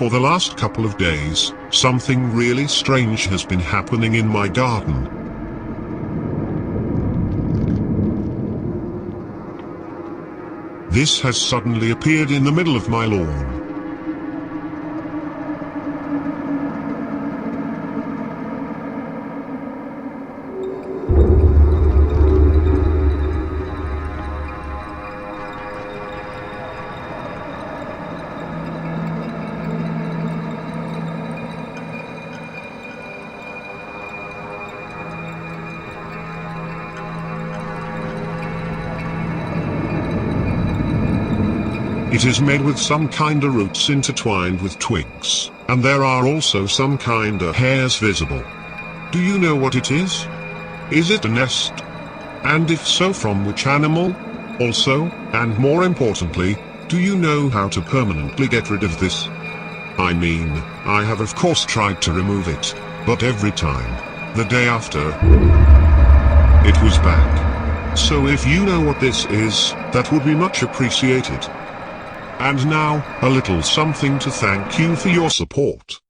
For the last couple of days, something really strange has been happening in my garden. This has suddenly appeared in the middle of my lawn. It is made with some kinda roots intertwined with twigs, and there are also some kinda hairs visible. Do you know what it is? Is it a nest? And if so, from which animal? Also, and more importantly, do you know how to permanently get rid of this? I mean, I have of course tried to remove it, but every time, the day after, it was back. So if you know what this is, that would be much appreciated. And now, a little something to thank you for your support.